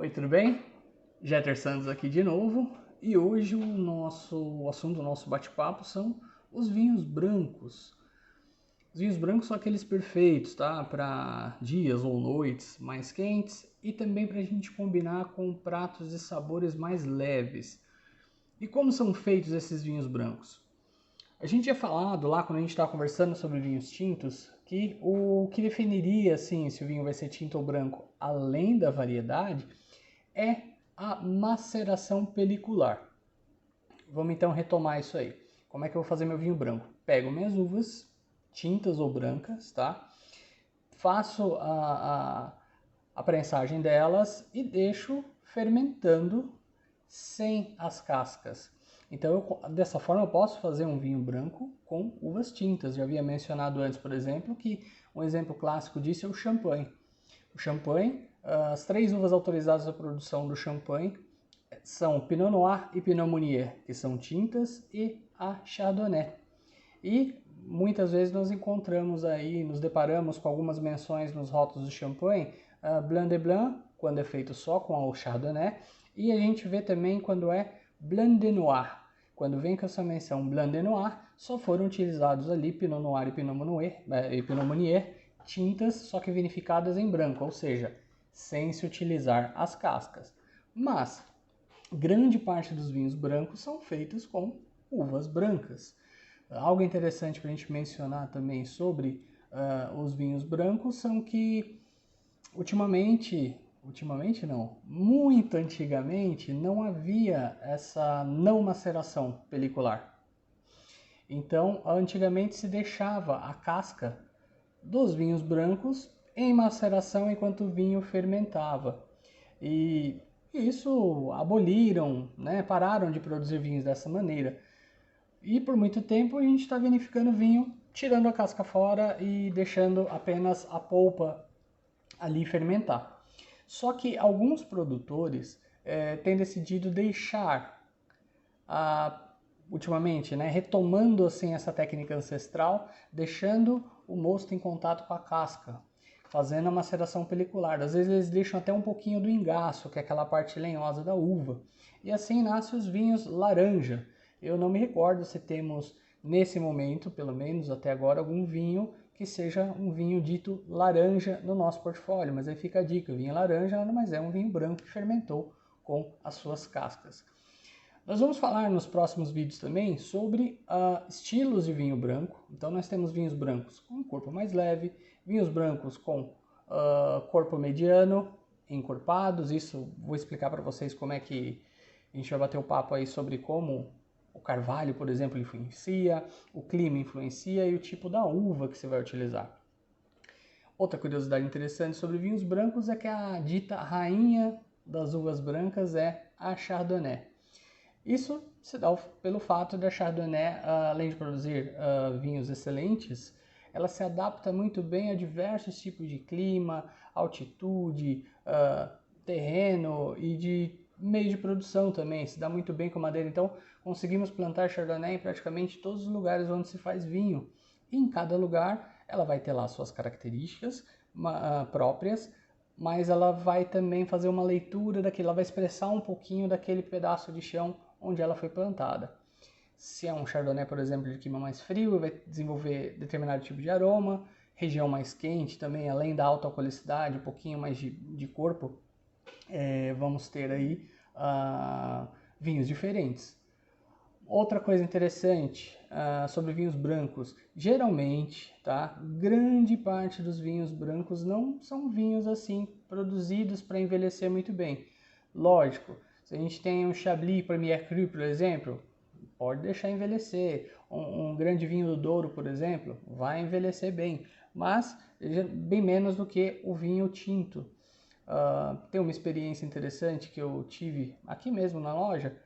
Oi, tudo bem? Jeter Santos aqui de novo. E hoje o assunto do nosso bate-papo são os vinhos brancos. Os vinhos brancos são aqueles perfeitos, tá? Para dias ou noites mais quentes e também para a gente combinar com pratos e sabores mais leves. E como são feitos esses vinhos brancos? A gente tinha falado lá quando a gente estava conversando sobre vinhos tintos que o que definiria assim se o vinho vai ser tinto ou branco, além da variedade, é a maceração pelicular. Vamos então retomar isso aí. Como é que eu vou fazer meu vinho branco? Pego minhas uvas, tintas ou brancas, tá? Faço a prensagem delas e deixo fermentando sem as cascas. Então, dessa forma, eu posso fazer um vinho branco com uvas tintas. Já havia mencionado antes, por exemplo, que um exemplo clássico disso é o champanhe. O champanhe, as três uvas autorizadas à produção do champanhe são Pinot Noir e Pinot Meunier, que são tintas, e a Chardonnay. E muitas vezes nós encontramos aí, nos deparamos com algumas menções nos rótulos do champanhe, Blanc de Blanc, quando é feito só com o Chardonnay, e a gente vê também quando é Blanc de Noir. Quando vem com essa menção Blanc de Noir, só foram utilizados ali Pinot Noir e Pinot Meunier, tintas, só que vinificadas em branco, ou seja, sem se utilizar as cascas. Mas grande parte dos vinhos brancos são feitos com uvas brancas. Algo interessante para a gente mencionar também sobre os vinhos brancos são que ultimamente não, muito antigamente não havia essa não maceração pelicular. Então, antigamente se deixava a casca dos vinhos brancos em maceração enquanto o vinho fermentava. E isso aboliram, né? Pararam de produzir vinhos dessa maneira. E por muito tempo a gente está vinificando vinho, tirando a casca fora e deixando apenas a polpa ali fermentar. Só que alguns produtores têm decidido deixar, ultimamente, né, retomando assim essa técnica ancestral, deixando o mosto em contato com a casca, fazendo a maceração pelicular. Às vezes eles deixam até um pouquinho do engaço, que é aquela parte lenhosa da uva. E assim nascem os vinhos laranja. Eu não me recordo se temos, nesse momento, pelo menos até agora, algum vinho que seja um vinho dito laranja no nosso portfólio. Mas aí fica a dica, o vinho laranja nada mais é um vinho branco que fermentou com as suas cascas. Nós vamos falar nos próximos vídeos também sobre estilos de vinho branco. Então nós temos vinhos brancos com corpo mais leve, vinhos brancos com corpo mediano, encorpados. Isso vou explicar para vocês como é que a gente vai bater o papo aí sobre como o carvalho, por exemplo, influencia, o clima influencia e o tipo da uva que você vai utilizar. Outra curiosidade interessante sobre vinhos brancos é que a dita rainha das uvas brancas é a Chardonnay. Isso se dá pelo fato da Chardonnay, além de produzir vinhos excelentes, ela se adapta muito bem a diversos tipos de clima, altitude, terreno e de meio de produção também. Se dá muito bem com madeira, então conseguimos plantar Chardonnay em praticamente todos os lugares onde se faz vinho. E em cada lugar ela vai ter lá suas características próprias, mas ela vai também fazer uma leitura daquilo, ela vai expressar um pouquinho daquele pedaço de chão onde ela foi plantada. Se é um Chardonnay, por exemplo, de clima mais frio, vai desenvolver determinado tipo de aroma. Região mais quente também, além da alta alcoolicidade, um pouquinho mais de corpo, vamos ter aí vinhos diferentes. Outra coisa interessante sobre vinhos brancos, geralmente, tá, grande parte dos vinhos brancos não são vinhos assim produzidos para envelhecer muito bem. Lógico, se a gente tem um Chablis Premier Cru, por exemplo, pode deixar envelhecer. Um grande vinho do Douro, por exemplo, vai envelhecer bem, mas bem menos do que o vinho tinto. Tem uma experiência interessante que eu tive aqui mesmo na loja.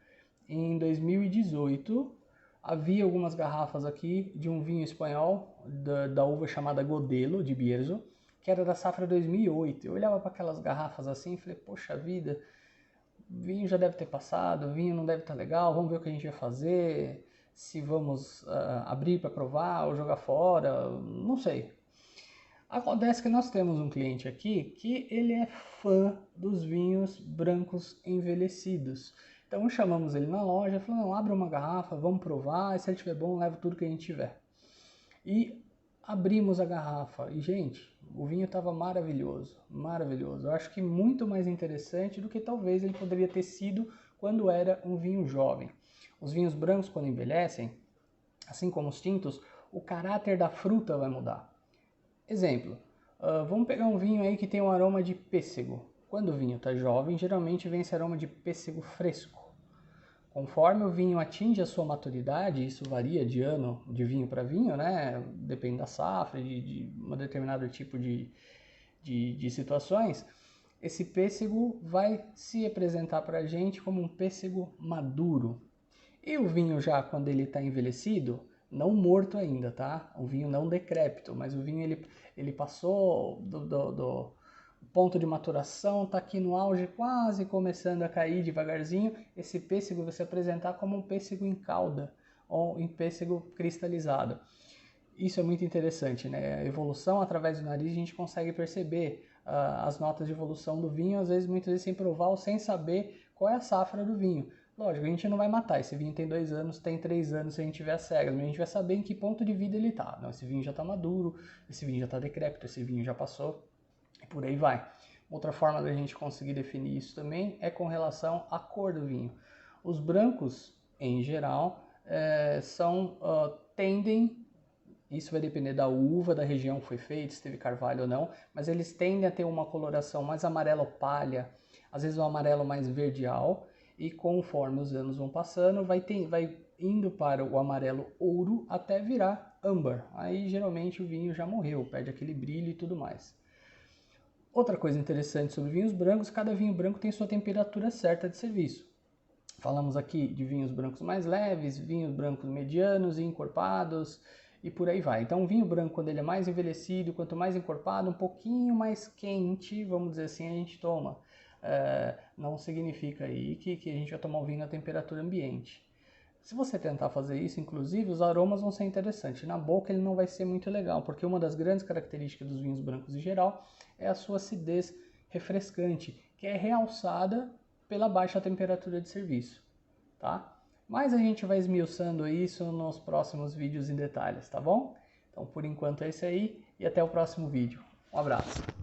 Em 2018, havia algumas garrafas aqui de um vinho espanhol da uva chamada Godelo, de Bierzo, que era da safra 2008. Eu olhava para aquelas garrafas assim e falei, poxa vida, o vinho já deve ter passado, o vinho não deve estar legal, vamos ver o que a gente vai fazer, se vamos abrir para provar ou jogar fora, não sei. Acontece que nós temos um cliente aqui que ele é fã dos vinhos brancos envelhecidos. Então chamamos ele na loja e falou, não, abre uma garrafa, vamos provar, e se ele tiver bom, leva tudo que a gente tiver. E abrimos a garrafa e, gente, o vinho estava maravilhoso, maravilhoso. Eu acho que muito mais interessante do que talvez ele poderia ter sido quando era um vinho jovem. Os vinhos brancos, quando envelhecem, assim como os tintos, o caráter da fruta vai mudar. Exemplo, vamos pegar um vinho aí que tem um aroma de pêssego. Quando o vinho está jovem, geralmente vem esse aroma de pêssego fresco. Conforme o vinho atinge a sua maturidade, isso varia de ano, de vinho para vinho, né? Depende da safra, de um determinado tipo de situações. Esse pêssego vai se apresentar para a gente como um pêssego maduro. E o vinho já, quando ele está envelhecido, não morto ainda, tá? O vinho não decrépito, mas o vinho ele passou do ponto de maturação, está aqui no auge, quase começando a cair devagarzinho. Esse pêssego vai se apresentar como um pêssego em calda, ou em pêssego cristalizado. Isso é muito interessante, né? A evolução através do nariz, a gente consegue perceber as notas de evolução do vinho, às vezes, muitas vezes sem provar ou sem saber qual é a safra do vinho. Lógico, a gente não vai matar, esse vinho tem 2 anos, tem 3 anos se a gente tiver cegas, mas a gente vai saber em que ponto de vida ele está. Não, esse vinho já está maduro, esse vinho já está decrépito, esse vinho já passou, e por aí vai. Outra forma da gente conseguir definir isso também é com relação à cor do vinho. Os brancos, em geral, tendem, isso vai depender da uva, da região que foi feito, se teve carvalho ou não, mas eles tendem a ter uma coloração mais amarelo palha, às vezes um amarelo mais verdeal, e conforme os anos vão passando, vai indo para o amarelo ouro até virar âmbar. Aí geralmente o vinho já morreu, perde aquele brilho e tudo mais. Outra coisa interessante sobre vinhos brancos, cada vinho branco tem sua temperatura certa de serviço. Falamos aqui de vinhos brancos mais leves, vinhos brancos medianos e encorpados, e por aí vai. Então, o vinho branco, quando ele é mais envelhecido, quanto mais encorpado, um pouquinho mais quente, vamos dizer assim, a gente toma. Não significa aí que a gente vai tomar o vinho na temperatura ambiente. Se você tentar fazer isso, inclusive, os aromas vão ser interessantes. Na boca ele não vai ser muito legal, porque uma das grandes características dos vinhos brancos em geral é a sua acidez refrescante, que é realçada pela baixa temperatura de serviço, tá? Mas a gente vai esmiuçando isso nos próximos vídeos em detalhes, tá bom? Então, por enquanto é isso aí e até o próximo vídeo. Um abraço!